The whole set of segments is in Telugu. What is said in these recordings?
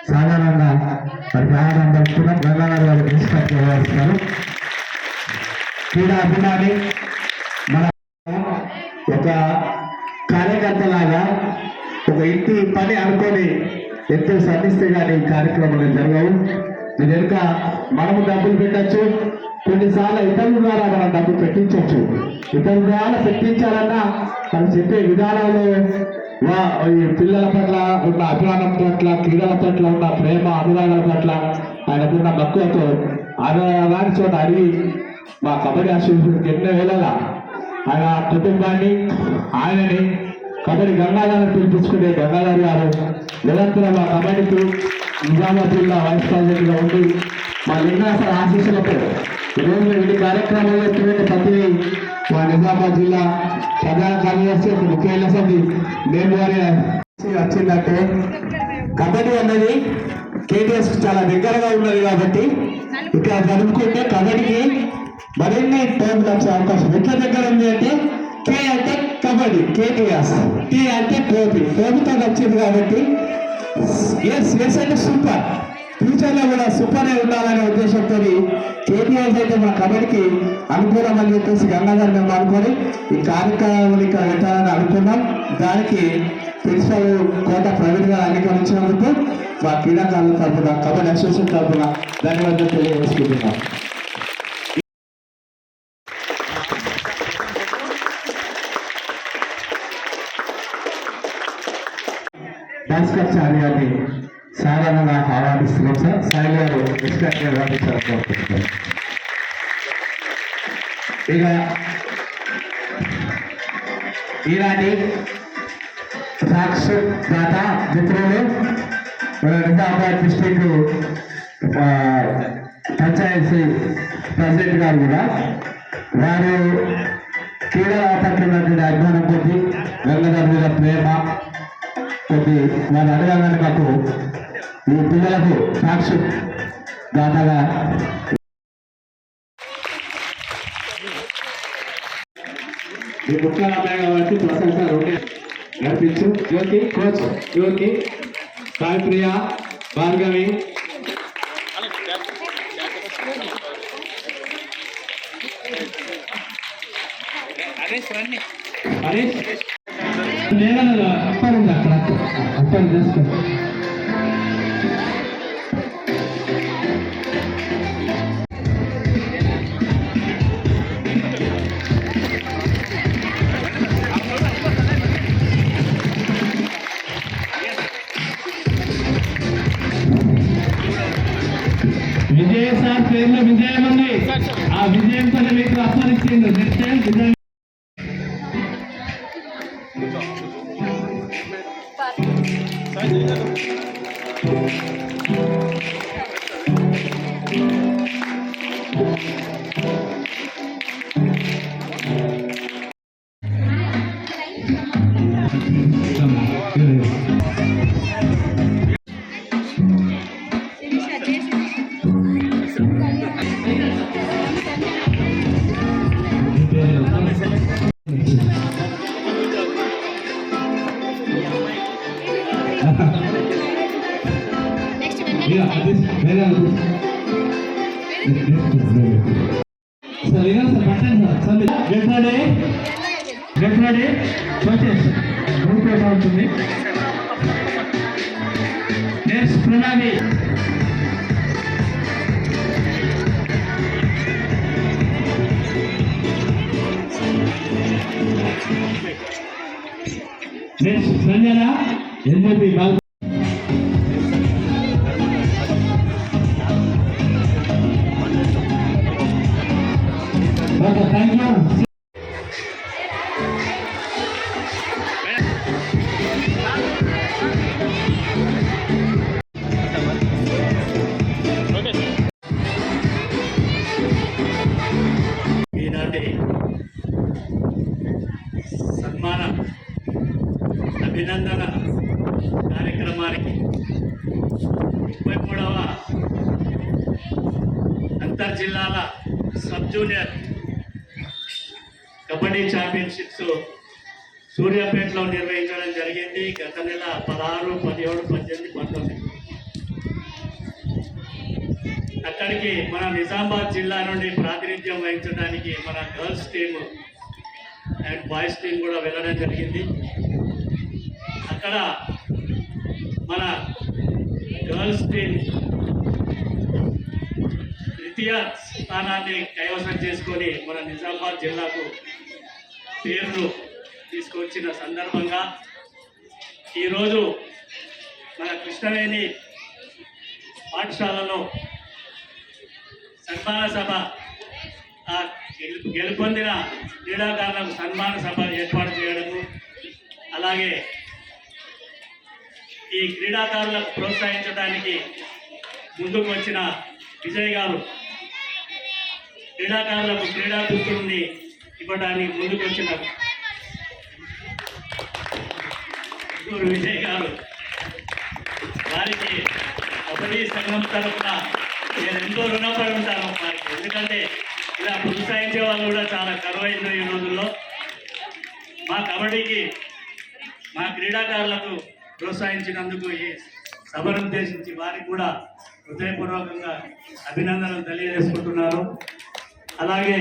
సాధారణంగా ప్రయాణం జరుపుతున్న గంగాధర్ గారు ప్రిన్సిపల్ వ్యవహరిస్తున్నారు. క్రీడా అభిమాని మన ఒక కార్యకర్తలాగా ఒక ఇంటి పని అనుకొని ఎంతో శ్రమిస్తే కానీ కార్యక్రమాలు జరగవు. దీని వెనుక మనము డబ్బులు పెట్టచ్చు, కొన్నిసార్లు ఇతరుల ద్వారా మనం డబ్బులు పెట్టించవచ్చు. ఇతరుల ద్వారా పెట్టించాలన్నా మనం చెప్పే విధానాలు పిల్లల పట్ల ఉన్న అభిమానం పట్ల, క్రీడల పట్ల ఉన్న ప్రేమ అనురాగాల పట్ల ఆయనకున్న మక్కువతో అలాంటి చోట అడిగి మా కబడ్డీ అసోసియేషన్కి ఎన్నో వేళలా ఆయన కుటుంబాన్ని, ఆయనని కబడ్డీ గంగాధర్ పిలిపించుకునే గంగాధర్ గారు నిరంతరం మా కబడ్డీకి నిజామాబాద్ జిల్లా వైస్ ప్రెసిడెంట్గా ఉండి మా లింగాసర ఆశీస్సులతో ఈరోజు ఈ కార్యక్రమంలో ప్రతి మా నిజామాబాద్ జిల్లా ప్రధాన కార్యదర్శి ఒక ముఖ్యమైన సభ్యులు మేము వారి వచ్చిందంటే కబడ్డీ అన్నది కేటీఎస్ చాలా దగ్గరగా ఉన్నది కాబట్టి ఇక్కడ జరుపుకుంటే కబడ్డీకి మరిన్ని టైంలు వచ్చే అవకాశం ఎట్లా దగ్గర ఉంది అంటే కే అంటే కబడ్డీ, కేటీఎస్, టీ అంటే ట్రోఫీ, ట్రోఫీతో వచ్చింది కాబట్టి ఎస్ అంటే సూపర్, ఫ్యూచర్లో కూడా సూపర్ ఉండాలనే ఉద్దేశంతో కేటీఆర్ అయితే మన కబడ్డీకి అనుకూలం అని చెప్పేసి గంగాధర్ మేము అనుకొని ఈ కార్యక్రమాన్ని ఇక్కడ పెట్టాలని అనుకున్నాం. దానికి ప్రిన్సిపల్ కోట ప్రవీణ్ గారు అంగీకరించినందుకు మా క్రీడాకారుల తరఫున, కబడ్డీ అసోసియేషన్ తరఫున ధన్యవాదాలు తెలియజేసుకుంటున్నాం. భాస్కర్ చారి గారిని సాధారణంగా ఆరాధిస్తున్నాం. సార్ సాయి గారు ఎక్స్ట్రాక్ట్గా ఆరాధించాలనుకుంటున్నారు. ఇక ఈనాటి సాక్షి దాత మిత్రులు నిజామాబాద్ డిస్ట్రిక్ట్ పంచాయతీ ప్రెసిడెంట్ గారు కూడా వారు క్రీడల పట్ల ఉన్నటువంటి అభిమానం కొద్ది, గంగాధర్ మీద ప్రేమ కొద్ది వారు అడగాలని మాకు ఈ పిల్లలకు సాక్షి దాతగా ఈ ముఖ్య అమ్మాయి కాబట్టి ప్రశంస రోడ్డు నడిపించు. జ్యోతి కోచ్, జ్యోతి, సాయి ప్రియ, భార్గవి, హరీష్ లేదన్నా అప్పటి అక్కడ అప్పటి చేసుకో. విజయ సార్ పేరులో విజయం ఉంది. ఆ విజయంతో మీకు అప్పనిచ్చింది. విజయం రెఫరీ కోచెస్ గ్రూప్ అవుతుంది. Next Pranali next Sanjana NAP okay thank you. ఈనాటి సన్మాన అభినందన కార్యక్రమానికి 33వ అంతర్జిల్లాల సబ్ జూనియర్ కబడ్డీ ఛాంపియన్షిప్స్ సూర్యాపేటలో నిర్వహించడం జరిగింది. గత నెల 16, 17, 18, 19 అక్కడికి మన నిజామాబాద్ జిల్లా నుండి ప్రాతినిధ్యం వహించడానికి మన girls team and boys team కూడా వెళ్ళడం జరిగింది. అక్కడ మన గర్ల్స్ టీం ద్వితీయ స్థానాన్ని కైవసం చేసుకొని మన నిజామాబాద్ జిల్లాకు పేరును తీసుకొచ్చిన సందర్భంగా ఈరోజు మన కృష్ణవేణి పాఠశాలలో సన్మాన సభ గెలుపొందిన క్రీడాకారులకు సన్మాన సభ ఏర్పాటు చేయడము, అలాగే ఈ క్రీడాకారులకు ప్రోత్సహించడానికి ముందుకు వచ్చిన విజయ్ గారు క్రీడాకారులకు క్రీడా దుస్తుల్ని ఇవ్వడానికి ముందుకు వచ్చిన విజయ్ గారు వారికి కబడ్డీ సంఘం తరఫున నేను ఎంతో రుణపడి ఉంటాను వారికి. ఎందుకంటే ఇలా ప్రోత్సహించే వాళ్ళు కూడా చాలా కరువైంది ఈ రోజుల్లో. మా కబడ్డీకి మా క్రీడాకారులకు ప్రోత్సహించినందుకు ఈ సభను ఉద్దేశించి వారికి కూడా హృదయపూర్వకంగా అభినందనలు తెలియజేసుకుంటున్నారు. అలాగే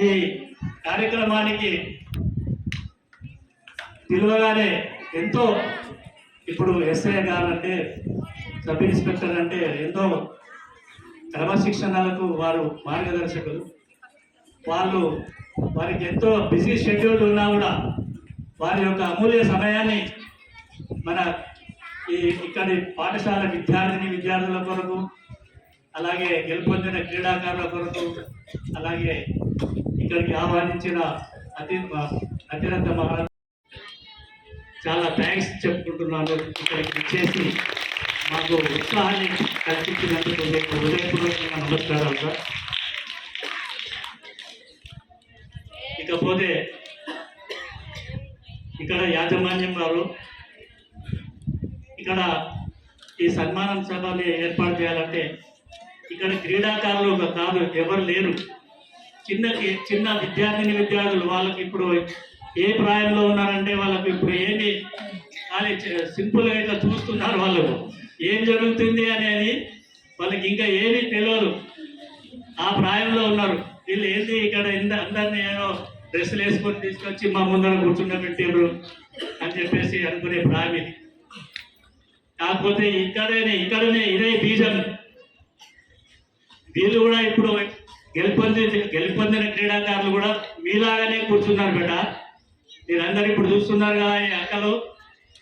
ఈ కార్యక్రమానికి పిలువగానే ఎంతో ఇప్పుడు ఎస్ఐ గారు అంటే సబ్ ఇన్స్పెక్టర్ అంటే ఎంతో క్రమశిక్షణలకు వారు మార్గదర్శకులు. వారికి ఎంతో బిజీ షెడ్యూల్ ఉన్నా కూడా వారి యొక్క అమూల్య సమయాన్ని మన ఇక్కడి పాఠశాల విద్యార్థుల కొరకు, అలాగే గెలుపొందిన క్రీడాకారుల కొరకు, అలాగే ఇక్కడికి ఆహ్వానించిన అత్యంత మహారాజు చాలా థ్యాంక్స్ చెప్పుకుంటున్నాను. ఇక్కడికి ఇచ్చేసి మాకు ఉత్సాహాన్ని కల్పించినందుకు మీకు హృదయపూర్వకంగా నమస్కారాలు సార్. ఇకపోతే ఇక్కడ యాజమాన్యం వారు ఇక్కడ ఈ సన్మానం సభని ఏర్పాటు చేయాలంటే ఇక్కడ క్రీడాకారులు కాదు ఎవరు లేరు. చిన్న విద్యార్థులు వాళ్ళకి ఇప్పుడు ఏ ప్రాయంలో ఉన్నారంటే వాళ్ళకి ఇప్పుడు ఏమి కానీ సింపుల్గా ఇట్లా చూస్తున్నారు. వాళ్ళు ఏం జరుగుతుంది అనేది వాళ్ళకి ఇంకా ఏమీ తెలియదు. ఆ ప్రాయంలో ఉన్నారు వీళ్ళు. ఏంటి ఇక్కడ అందరినీ ఏదో డ్రెస్సులు వేసుకొని తీసుకొచ్చి మా ముందర కూర్చుండబెట్టారు అని చెప్పేసి అనుకునే ప్రాయం ఇది. కాకపోతే ఇక్కడనే ఇదే బీజం. వీళ్ళు కూడా ఇప్పుడు గెలుపొందిన క్రీడాకారులు కూడా మీలాగానే కూర్చున్నారు బేట. వీళ్ళందరూ ఇప్పుడు చూస్తున్నారు కదా ఈ అక్కలు,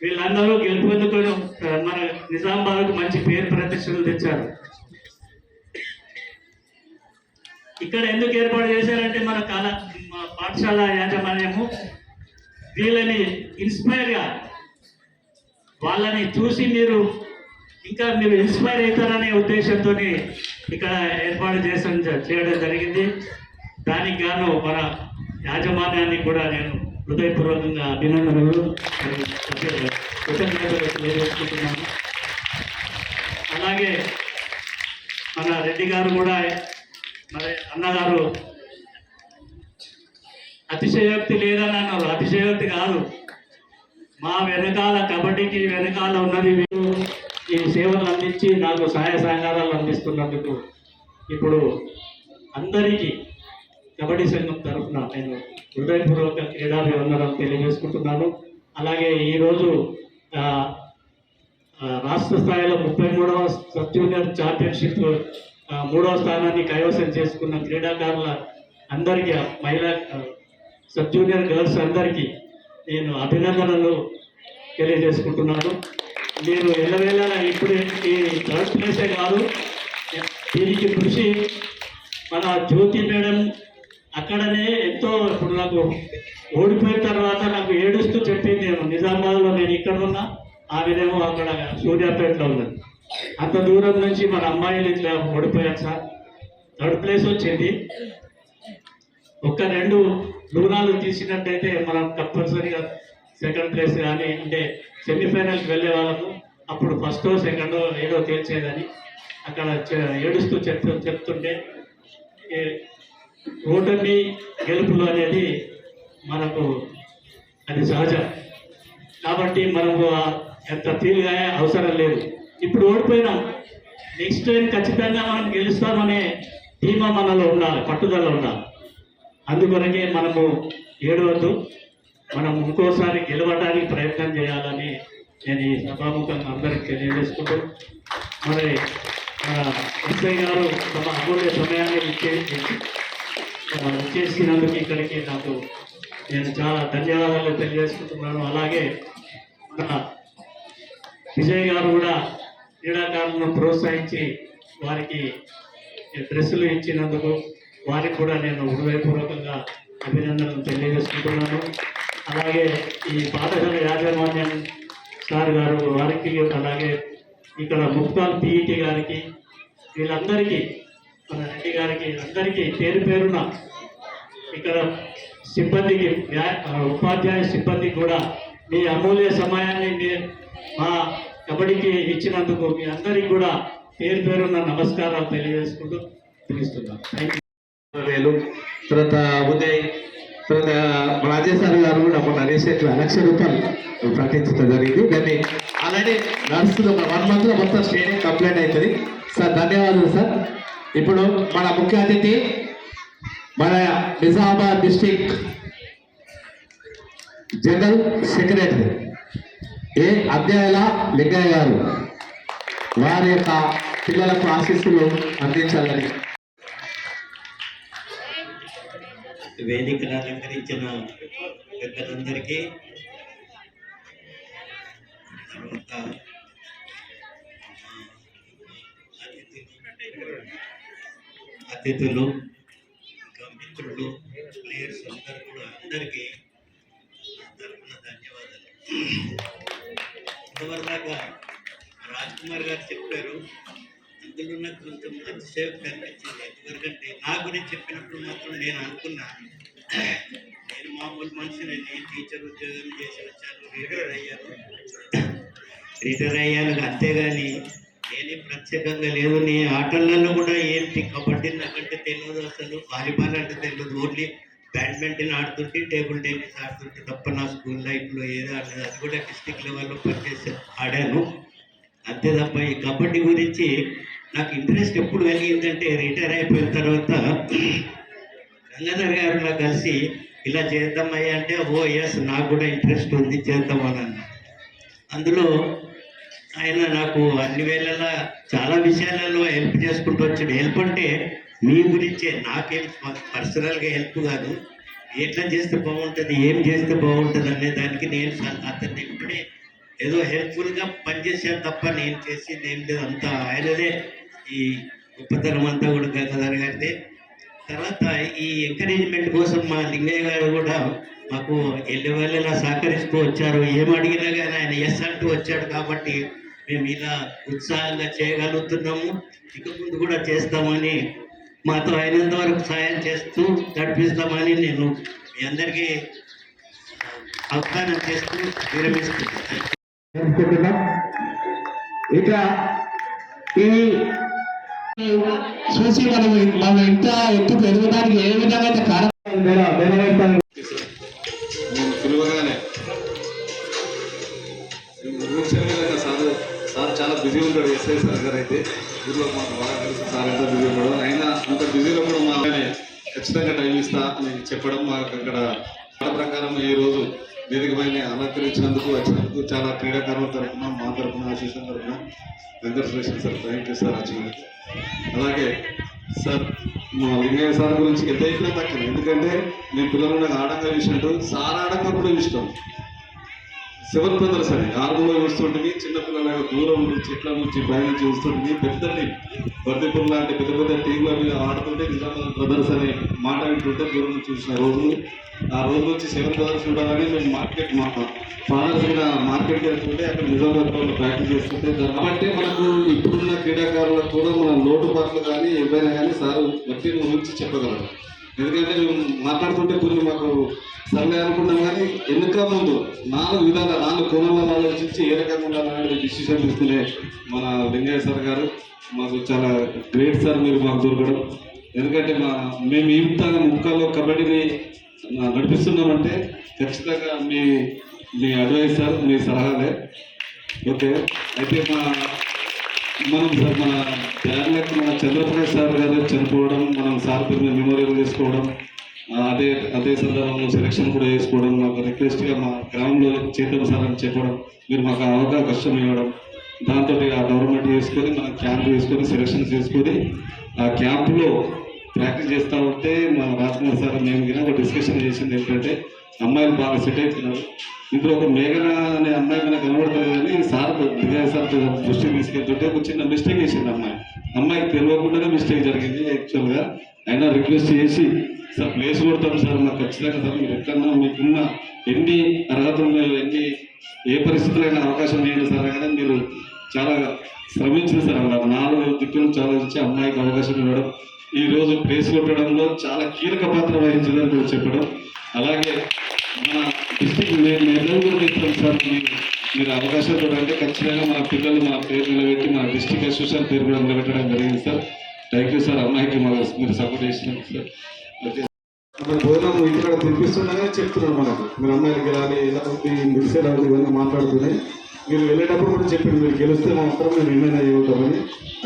వీళ్ళందరూ గెలుపొందుకొని మన నిజామాబాద్కు మంచి పేరు ప్రతిష్టలు తెచ్చారు. ఇక్కడ ఎందుకు ఏర్పాటు చేశారంటే మన పాఠశాల యాజమాన్యము వీళ్ళని ఇన్స్పైర్గా వాళ్ళని చూసి మీరు ఇన్స్పైర్ అవుతారనే ఉద్దేశంతో ఇక్కడ ఏర్పాటు చేయడం జరిగింది. దానికి గాను మన యాజమాన్యానికి కూడా నేను హృదయపూర్వకంగా అభినందనలు కృతజ్ఞతలు తెలియజేసుకుంటున్నాను. అలాగే మన రెడ్డి గారు కూడా మరి అన్నగారు అతిశయోక్తి లేదని అన్నారు. అతిశయోక్తి కాదు, మా వెనకాల కబడ్డీకి వెనకాల ఉన్నది వీరు ఈ సేవలు అందించి నాకు సహాయ సహకారాలు అందిస్తున్నందుకు ఇప్పుడు అందరికీ కబడ్డీ సంఘం తరఫున నేను హృదయపూర్వక క్రీడా అభివందనాలు తెలియజేసుకుంటున్నాను. అలాగే ఈరోజు రాష్ట్ర స్థాయిలో 33వ సబ్ జూనియర్ ఛాంపియన్షిప్ 3వ స్థానాన్ని కైవసం చేసుకున్న క్రీడాకారుల అందరికీ, మహిళా సబ్ జూనియర్ గర్ల్స్ అందరికీ నేను అభినందనలు తెలియజేసుకుంటున్నాను. మీరు ఎల్లవేళ ఇప్పుడు ఈ థర్డ్ ప్లేసే కాదు, దీనికి కృషి మన జ్యోతి మేడం అక్కడనే ఎంతో, ఇప్పుడు నాకు ఓడిపోయిన తర్వాత నాకు ఏడుస్తూ చెప్పింది, నేను నిజామాబాద్లో నేను ఇక్కడ ఉన్నా, ఆమెనేమో అక్కడ సూర్యాపేటలో ఉన్నది. అంత దూరం నుంచి మన అమ్మాయిలు ఇట్లా ఓడిపోయారు సార్, థర్డ్ ప్లేస్ వచ్చింది. ఒక్క 2 లూనాలు తీసినట్టయితే మనం కంపల్సరీగా సెకండ్ ప్లేస్ కానీ, అంటే సెమీఫైనల్కి వెళ్ళే వాళ్ళము. అప్పుడు ఫస్టో సెకండో ఏదో తేల్చేదని అక్కడ ఏడుస్తూ చెప్తుంటే, ఓటమి గెలుపులు అనేది మనకు అది సహజం. కాబట్టి మనము ఎంత ఫీల్గా అవసరం లేదు. ఇప్పుడు ఓడిపోయినాం, నెక్స్ట్ టైం ఖచ్చితంగా మనం గెలుస్తామనే ధీమా మనలో ఉండాలి, పట్టుదల ఉండాలి. అందుకొరకే మనము ఏడవద్దు, మనం ఇంకోసారి గెలవడానికి ప్రయత్నం చేయాలని నేను ఈ సభాముఖంగా అందరికీ తెలియజేసుకుంటూ, మరి ఎస్ఐ గారు తమ అమూల్య సమయాన్ని ఇచ్చేసినందుకు ఇక్కడికి నాకు నేను చాలా ధన్యవాదాలు తెలియజేసుకుంటున్నాను. అలాగే మన విజయ్ గారు కూడా క్రీడాకారులను ప్రోత్సహించి వారికి డ్రెస్సులు ఇచ్చినందుకు వారికి కూడా నేను హృదయపూర్వకంగా అభినందనలు తెలియజేసుకుంటున్నాను. అలాగే ఈ పాఠశాల యాజమాన్యం సార్ గారు వారికి, అలాగే ఇక్కడ ముక్తాల్ పిఈటి గారికి, వీళ్ళందరికీ, మన రెడ్డి గారికి, అందరికీ పేరు పేరున, ఇక్కడ సిబ్బందికి, ఉపాధ్యాయ సిబ్బందికి కూడా మీ అమూల్య సమయాన్ని మా కబడ్డీకి ఇచ్చినందుకు మీ అందరికీ కూడా పేరు పేరున నమస్కారాలు తెలియజేసుకుంటూ తెలుస్తున్నాను. Thank you. తర్వాత ఉదయ్, తర్వాత మన అజయ్ సార్ గారు కూడా మొన్న రీసెంట్గా 1,00,000 రూపాయలు ప్రకటించడం జరిగింది. దాన్ని ఆల్రెడీ నడుస్తుంది, ఒక 1 monthలో మొత్తం స్టేడియం కంప్లీట్ అవుతుంది. సార్ ధన్యవాదాలు సార్. ఇప్పుడు మన ముఖ్య అతిథి మన నిజామాబాద్ డిస్ట్రిక్ట్ జనరల్ సెక్రటరీ అధ్యాయుల లింగయ్య గారు వారి యొక్క పిల్లలకు ఆశీస్సులు అందించాలని వేదికను అలంకరించిన పెద్దలందరికీ, తర్వాత అతిథులు, ఇంకా మిత్రులు, ప్లేయర్స్ అందరూ కూడా అందరికీ తరఫున ధన్యవాదాలు. ఇంతవరదాకా రాజ్ కుమార్ గారు చెప్పారు, అందులో నాకు కొంచెం అతిశయోక్తి అనిపించింది. ఎందుకంటే నా గురించి చెప్పినప్పుడు మాత్రం నేను అనుకున్నాను, నేను మామూలు మనిషిని, నేను టీచర్ ఉద్యోగం చేసి వచ్చాను, రిటైర్ అయ్యాను, అంతేగాని నేనే ప్రత్యేకంగా లేదు. నీ ఆటలలో కూడా ఏంటి, కబడ్డీ నాకంటే తెలియదు, అసలు వాలీబాల్ అంటే తెలియదు, ఓన్లీ బ్యాడ్మింటన్ ఆడుతుంటే, టేబుల్ టెన్నిస్ ఆడుతుంటే తప్ప నా స్కూల్ లైఫ్లో ఏదో ఆడలేదు. అది కూడా డిస్ట్రిక్ట్ లెవెల్లో పనిచేసి ఆడాను, అంతే తప్ప ఈ కబడ్డీ గురించి నాకు ఇంట్రెస్ట్ ఎప్పుడు కలిగిందంటే రిటైర్ అయిపోయిన తర్వాత గంగాధర్ గారిలో కలిసి ఇలా చేద్దామయ్యా అంటే, ఓ ఎస్ నాకు కూడా ఇంట్రెస్ట్ ఉంది, చేద్దామని అన్న. అందులో ఆయన నాకు అన్ని వేళలా చాలా విషయాలలో హెల్ప్ చేసుకుంటూ వచ్చాడు. హెల్ప్ అంటే మీ గురించే, నాకేం పర్సనల్గా హెల్ప్ కాదు, ఎట్లా చేస్తే బాగుంటుంది, ఏం చేస్తే బాగుంటుంది అనే దానికి నేను అతన్ని ఇప్పుడే ఏదో హెల్ప్ఫుల్గా పనిచేసాను తప్ప నేను చేసింది ఏం లేదు, అంతా ఆయనదే ఈ గొప్పతనం అంతా కూడా గంగాధర్ గారిదే. తర్వాత ఈ ఎంకరేజ్మెంట్ కోసం మా లింగయ్య గారు కూడా మాకు ఎల్లవేళలా సహకరిస్తూ వచ్చారు. ఏం అడిగినా కానీ ఆయన ఎస్ అంటూ వచ్చాడు. కాబట్టి మేము ఇలా ఉత్సాహంగా చేయగలుగుతున్నాము, ఇక ముందు కూడా చేస్తామని, మాతో అయినంత వరకు సాయం చేస్తూ నడిపిస్తామని నేను మీ అందరికీ ఆహ్వానం చేస్తూ విరమిస్తున్నాను. ఇక ఇది చూసి మనం ఇంత ఎత్తుకు ఎదగడానికి ఏ విధంగా అయితే కారణం పిలవగానే సార్ చాలా బిజీ ఉంటాడు. ఎస్ఐ సార్ గారు అయితే ఊళ్ళో మాకు బాగా తెలుసు, సార్ ఎంత బిజీ ఉన్నాడు. అయినా అంత బిజీలో కూడా మా ఖచ్చితంగా టైం ఇస్తాను. మాకు అక్కడ ఆ ప్రకారం ఈ రోజు వేదిక పైన అలంకరించినందుకు వచ్చినందుకు చాలా క్రీడాకారుల తరఫున మా తరఫున అసోసియేషన్ తరఫున congratulation sir. Thank you sir వచ్చినందుకు. అలాగే సార్ మా లింగయ్య సార్ గురించి ఎంత అయినా తక్కువ, ఎందుకంటే నేను పిల్లలు నాకు ఆడంగా చూసినట్టు సార్ ఆడంగా ఇష్టం. సెవెన్ బ్రదర్స్ అని ఆర్మూలో చూస్తుంటుంది, చిన్నపిల్లల దూరం నుంచి చెట్ల నుంచి పై నుంచి చూస్తుంటుంది. పెద్ద టీం వర్దిపుల్ లాంటి పెద్ద పెద్ద టీంల మీద ఆడుతుంటే నిజామాబాద్ బ్రదర్స్ అనే మాట వింటుంటే దూరం నుంచి చూసిన రోజులు. ఆ రోజు నుంచి సెవెన్ బ్రదర్స్ చూడాలని మేము మార్కెట్ మా ఫాదర్స్ మీద మార్కెట్కి వెళ్తుంటే అక్కడ నిజామాబాద్ ప్రాక్టీస్ చేస్తుంటే, కాబట్టి మనకు ఇప్పుడున్న క్రీడాకారులకు కూడా మన లోటుపాట్లు కానీ ఏవైనా కానీ సార్ బట్టి గురించి చెప్పగలరు. ఎందుకంటే మేము మాట్లాడుతుంటే కొన్ని మాకు సర్లే అనుకున్నాం, కానీ వెనుక ముందు 4 కోణాలను ఆలోచించి ఏ రకంగా ఉండాలనేది డిసిషన్ తీసుకునే మన లింగయ్య సార్ గారు మాకు చాలా గ్రేట్ సార్. మీరు మాకు దొరకడం, ఎందుకంటే మేము ఇంత ముక్కల్లో కబడ్డీని నడిపిస్తున్నామంటే ఖచ్చితంగా మీ అడ్వైస్ సార్, మీ సలహాలే. ఓకే, అయితే మనం సార్ మన బ్యాడ్లకు మన చంద్రప్రకాష్ సార్ గారు చనిపోవడం, మనం సార్ పేరు మెమోరియల్ చేసుకోవడం, అదే సందర్భంలో సెలక్షన్ కూడా చేసుకోవడం, మాకు రిక్వెస్ట్గా మా గ్రామంలో చేద్దాం సార్ అని చెప్పడం, మీరు మాకు అవకాశం ఇవ్వడం, దాంతో ఆ గవర్నమెంట్ చేసుకొని మనం క్యాంప్ వేసుకొని సెలక్షన్స్ చేసుకొని ఆ క్యాంపులో ప్రాక్టీస్ చేస్తూ ఉంటే మా రాజ్కుమార్ సార్ మేము కూడా ఒక డిస్కషన్ చేసింది ఏంటంటే అమ్మాయిలు బాగా సెట్ అవుతున్నారు. ఇందులో ఒక మేఘన అనే అమ్మాయి మనకు కనబడతారు, కానీ సార్ దిగాయ సార్ దృష్టికి తీసుకెళ్తుంటే ఒక చిన్న మిస్టేక్ చేసింది అమ్మాయికి తెలియకుండానే మిస్టేక్ జరిగింది. యాక్చువల్గా అయినా రిక్వెస్ట్ చేసి సార్ ప్లేస్ కొడతాం సార్, మాకు ఖచ్చితంగా సార్ మీరు ఎక్కడన్నా మీకున్న ఎన్ని అర్హతలు ఏ పరిస్థితులైనా అవకాశం ఇవ్వండి సార్. కానీ మీరు చాలా శ్రమించింది సార్. 4 దిక్కులు చాలా ఇచ్చి అమ్మాయికి అవకాశం ఇవ్వడం, ఈరోజు ప్లేస్ కొట్టడంలో చాలా కీలక పాత్ర వహించిందని మీరు చెప్పడం. అలాగే మన డిస్టిక్ మేము కూడా ఇస్తాం సార్, మీరు అవకాశం చూడండి. ఖచ్చితంగా మన పిల్లలు మన పేరు నిలబెట్టి మన డిస్టిక్ అసోసియేషన్ పేరు కూడా నిలబెట్టడం జరిగింది సార్. Thank you sir. అమ్మాయికి మీరు సపోర్ట్ చేసినారు సార్. భోజనం ఇక్కడ తెప్పిస్తున్నానే చెప్తున్నాడు మనకు, మీరు అమ్మాయికి గెలాలి, ఎలా ఉంది మిక్సర్ అవుతుంది ఇవన్నీ మాట్లాడుతున్నాయి. మీరు వెళ్ళేటప్పుడు కూడా చెప్పింది మీరు గెలిస్తే మాత్రం మేము ఏమైనా ఇవ్వతామని.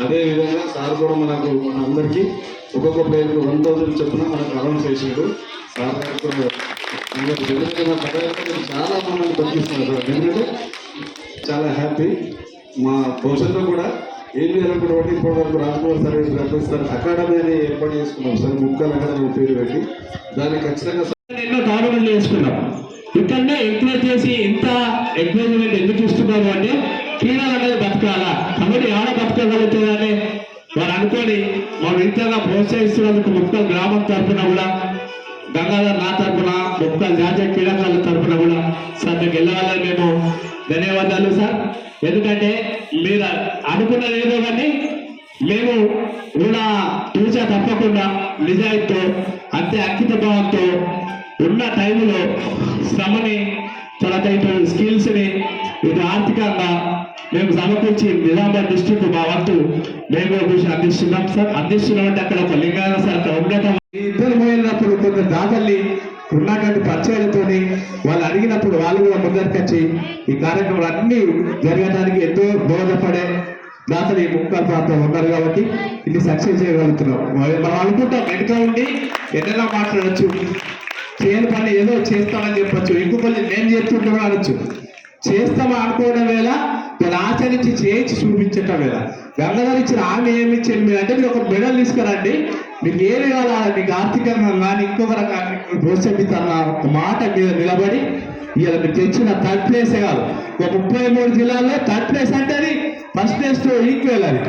అదేవిధంగా సార్ కూడా మన అందరికీ ఒక్కొక్క ప్లేయర్కి 1000 చెప్పిన మనకు అనౌన్స్ చేసాడు సార్ గారు కూడా. చాలా మమ్మల్ని తగ్గిస్తున్నారు సార్, ఎందుకంటే చాలా హ్యాపీ. మా భవిష్యత్తులో కూడా ఏం చేయాలనుకుంటే ఇప్పటి వరకు రాజ్కుమార్ సార్ రప్పిస్తారు అకాడమీ అని ఏర్పాటు చేసుకున్నాం సార్, ముక్కల్ అకాడమీ పేరు పెట్టి. దాన్ని ఖచ్చితంగా ఎన్నో టోర్నమెంట్లు చేసుకున్నాం. ఇక్కడనే ఎంకరేజ్ చేసి ఇంత ఎంకరేజ్మెంట్ ఎందుకు ఇస్తున్నారు అంటే క్రీడలు అనేది బతకాలా, కబడ్డీ ఆడ బతకగలుగుతుందని వారు అనుకొని మనం ఇంతగా ప్రోత్సహిస్తున్నందుకు ముక్కల్ గ్రామం తరఫున కూడా, గంగాధర్ నా తరఫున, ముక్కల్ జాతీయ క్రీడాకారుల తరఫున కూడా సార్ మీకు వెళ్ళాలని మేము ధన్యవాదాలు సార్. ఎందుకంటే మీరు అనుకున్నది ఏదో కానీ మేము కూడా తూచా తప్పకుండా నిజాయితీతో అంతే అంకిత భావంతో ఉన్న టైంలో శ్రమని తర్వాత ఇటు స్కిల్స్ని ఇటు ఆర్థికంగా మేము సమకూర్చి నిజామాబాద్ డిస్ట్రిక్ట్ మా వంతు మేము కృషి అందిస్తున్నాం సార్. అందిస్తున్నాం అంటే అక్కడ ఒక లింగాల సార్ అక్కడ ఉండటం, ఇద్దరు పోయినప్పుడు కొంత దాతల్ని ఉన్నటువంటి పరిచయాలతో వాళ్ళు అడిగినప్పుడు వాళ్ళు కూడా ముందరికి వచ్చి ఈ కార్యక్రమాలు అన్ని జరగడానికి ఎంతో దోహదపడే దాతలు ఈ ముక్కల్ ప్రాంతం ఉన్నారు కాబట్టి ఇది సక్సెస్ చేయగలుగుతున్నాం. మనం అనుకుంటాం వెనుక ఉండి ఎన్నెలా మాట్లాడచ్చు, చేయని పని ఏదో చేస్తామని చెప్పచ్చు, ఇంకొకళ్ళు నేను చేస్తుంటే కూడా అనొచ్చు. చేస్తామా అనుకోవడం వేళ వాళ్ళు ఆచరించి చేయించి చూపించటం వేళ. గంగాధర్ ఇచ్చిన ఆమె ఏమి ఇచ్చింది మీరు అంటే మీరు ఒక మెడల్ తీసుకురండి, మీకు ఏమి కావాలి, మీకు ఆర్థికంగా కానీ ఇంకొక రకాన్ని ప్రోత్సహిస్తున్న మాట మీద నిలబడి ఇలా మీరు తెచ్చిన 3rd ప్లేసే కాదు, ఒక 33 జిల్లాల్లో 3rd ప్లేస్ అంటే అది ఫస్ట్ ప్లేస్ తో ఈక్వల్. అది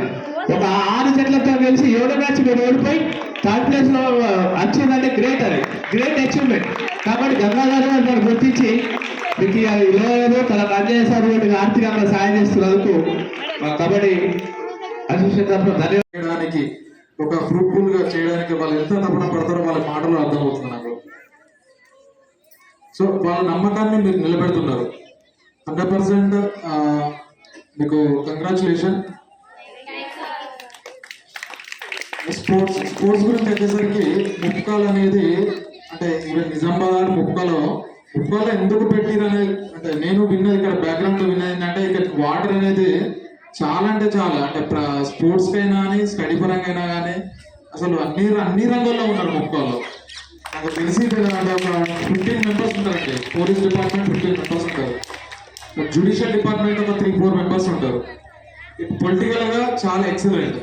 ఒక 6 జట్లతో కలిసి 7 మ్యాచ్ మీరు ఓడిపోయి 3rd ప్లేస్ లో వచ్చిందంటే గ్రేట్, అది గ్రేట్ అచీవ్మెంట్. కాబట్టి గంగాధర్ గారు గుర్తించి మీకు లేదు తన అంజయ్య సార్ ఆర్థికంగా సాయం చేస్తున్నందుకు మా కబడ్డీ అసోసియేషన్ తరఫున ధన్యవాదాలు. ఒక ఫ్రూట్ఫుల్ గా చేయడానికి వాళ్ళు ఎంత తపన పడతారో వాళ్ళ మాటలు అర్థమవుతుంది నాకు. సో వాళ్ళ నమ్మకాన్ని మీరు నిలబెడుతున్నారు. 100% మీకు కంగ్రాచులేషన్. స్పోర్ట్స్ గురించి వచ్చేసరికి ముప్కాల్ అనేది అంటే ఈవెన్ నిజామాబాద్ ముప్కాలో ఎందుకు పెట్టిరనే అంటే నేను విన్నది ఇక్కడ బ్యాక్గ్రౌండ్ లో విన్నది ఏంటంటే ఇక్కడ వాటర్ అనేది చాలా అంటే చాలా అంటే స్పోర్ట్స్ కైనా కానీ స్టడీ పరంగా అయినా కానీ అసలు అన్ని రంగాల్లో ఉన్నారు ముప్కాల్లో. నాకు తెలిసి అంటే ఒక 15 మెంబర్స్ ఉంటారండి. పోలీస్ డిపార్ట్మెంట్ 15 మెంబర్స్ ఉంటారు. జ్యుడిషియల్ డిపార్ట్మెంట్ ఒక 3-4 మెంబర్స్ ఉంటారు. పొలిటికల్ గా చాలా ఎక్సలెంట్.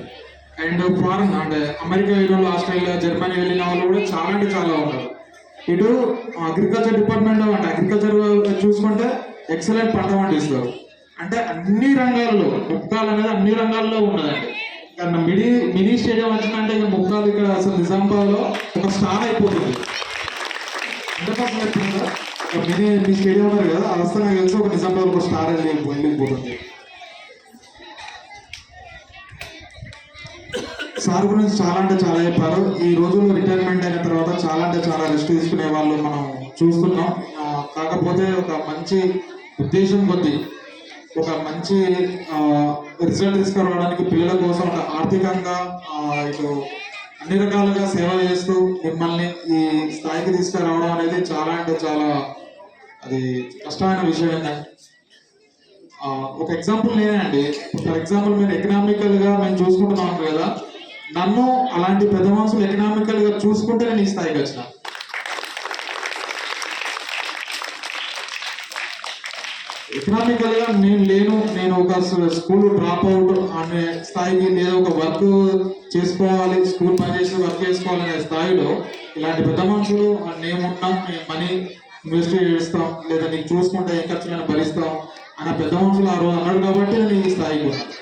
అండ్ ఫారెన్ అంటే అమెరికా వెళ్ళిన వాళ్ళు, ఆస్ట్రేలియా, జర్మనీ వెళ్ళిన వాళ్ళు కూడా చాలా అంటే చాలా ఉన్నారు. ఇటు అగ్రికల్చర్ డిపార్ట్మెంట్ అంటే అగ్రికల్చర్ చూసుకుంటే ఎక్సలెంట్ పంట పండిస్తారు. అంటే అన్ని రంగాల్లో ముప్కాలు అనేది అన్ని రంగాల్లో ఉన్నదండి. కానీ మినీ స్టేడియం వచ్చిందంటే ఇక ముప్కాలు ఇక్కడ అసలు నిజామాబాద్లో ఒక స్టార్ అయిపోతుంది. ఎంతకోసం చెప్తుందా మీ స్టేడియం ఉన్నారు కదా, ఆ వస్తే నాకు తెలిసి ఒక నిజామాబాద్ ఒక స్టార్ వెళ్ళిపోతుంది. సార్ గురించి చాలా అంటే చాలా చెప్పారు. ఈ రోజుల్లో రిటైర్మెంట్ అయిన తర్వాత చాలా అంటే చాలా రెస్ట్ తీసుకునే వాళ్ళు మనం చూస్తున్నాం. కాకపోతే ఒక మంచి ఉద్దేశం కొద్దీ ఒక మంచి రిజల్ట్ తీసుకురావడానికి పిల్లల కోసం ఒక ఆర్థికంగా ఇటు అన్ని రకాలుగా సేవ చేస్తూ మిమ్మల్ని ఈ స్థాయికి తీసుకురావడం అనేది చాలా అంటే చాలా అది కష్టమైన విషయం. ఏంటంటే ఒక ఎగ్జాంపుల్ నేనే అండి. ఫర్ ఎగ్జాంపుల్ మీరు ఎకనామికల్గా మేము చూసుకుంటున్నాం కదా, నన్ను అలాంటి పెద్ద మనుషులు ఎకనామికల్గా చూసుకుంటే నేను ఈ స్థాయికి వచ్చిన. ఎకనామికల్గా నేను ఒక స్కూల్ డ్రాప్ అవుట్ అనే స్థాయికి, లేదా ఒక వర్క్ చేసుకోవాలి, స్కూల్ పనిచేసి వర్క్ చేసుకోవాలనే స్థాయిలో ఇలాంటి పెద్ద మనుషులు మేమున్నాం, మనీ ఇన్వెస్ట్ చేస్తాం, లేదా నీకు చూసుకుంటే ఏం ఖర్చులను భరిస్తాం అన్న పెద్ద మనుషులు ఆ రోజు అన్నాడు కాబట్టి నేను ఈ స్థాయికి ఉన్నాను.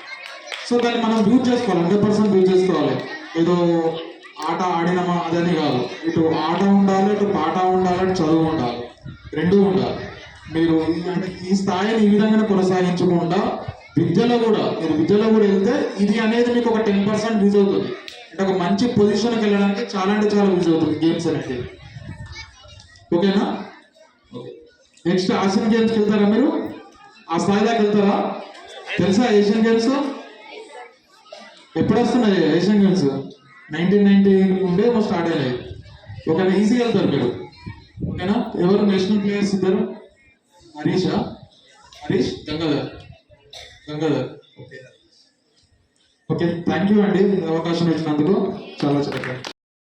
సో దాన్ని మనం యూజ్ చేసుకోవాలి, 100% యూజ్ చేసుకోవాలి. ఏదో ఆట ఆడినమా అదని కాదు. ఇటు ఆట ఉండాలి, ఇటు పాట ఉండాలి, ఇటు చదువు ఉండాలి, రెండూ ఉండాలి. మీరు అంటే ఈ స్థాయిని ఈ విధంగా కొనసాగించకుండా విద్యలో కూడా వెళ్తే ఇది అనేది మీకు ఒక 10% యూజ్ అవుతుంది. అంటే ఒక మంచి పొజిషన్కి వెళ్ళడానికి చాలా అంటే చాలా యూజ్ అవుతుంది గేమ్స్ అనేది. ఓకేనా? ఓకే. నెక్స్ట్ ఆసియన్ గేమ్స్కి వెళ్తారా మీరు? ఆ స్థాయి దాకా వెళ్తారా? తెలుసా ఏషియన్ గేమ్స్ ఎప్పుడు వస్తున్నాయి? ఏషియన్ గేమ్స్ 1990 నుండే స్టార్ట్ అయినాయి. ఓకేనా? ఈజీగా వెళ్తారు మీరు. ఓకేనా? ఎవరు నేషనల్ ప్లేయర్స్ ఇద్దరు? Harish Gangadhar. Okay, thank you అండి అవకాశం ఇచ్చినందుకు. చాలా చాలా